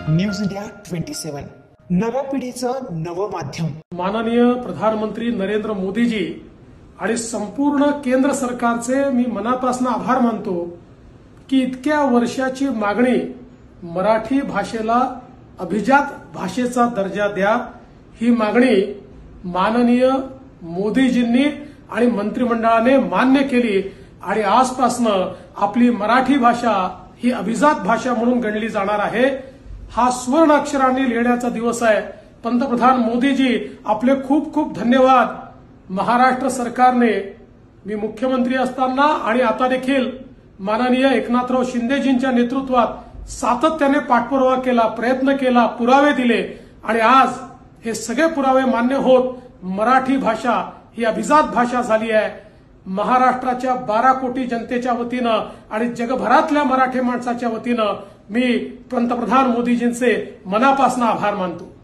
News India 27 नव्या पिढीचं नवं माध्यम। माननीय प्रधानमंत्री नरेंद्र मोदीजी आणि संपूर्ण केंद्र सरकारचे मी मनापासून आभार मानतो की इतक्या वर्षाची मागणी मराठी भाषेला अभिजात भाषेचा दर्जा द्या ही मागणी माननीय मोदीजींनी आणि मंत्रिमंडळाने मान्य केली आणि आजपासून आपली मराठी भाषा ही अभिजात भाषा म्हणून गणली जाणार आहे। हा स्वर्ण अक्षरांनी लिहिण्याचा दिवस आहे। पंतप्रधान मोदीजी आपले खूप खूप धन्यवाद। महाराष्ट्र सरकारने मी मुख्यमंत्री असताना आणि आता देखील माननीय एकनाथराव शिंदेजींच्या नेतृत्वात सातत्याने पाठपुरावा केला, प्रयत्न केला, पुरावे दिले आणि आज हे सगळे पुरावे मान्य होत मराठी भाषा ही अभिजात भाषा झाली आहे। महाराष्ट्राच्या 12 कोटी जनतेच्या वतीनं आणि जगभरातल्या मराठी माणसाच्या वतीनं मी पंतप्रधान मोदीजींचे मनापासून आभार मानतो।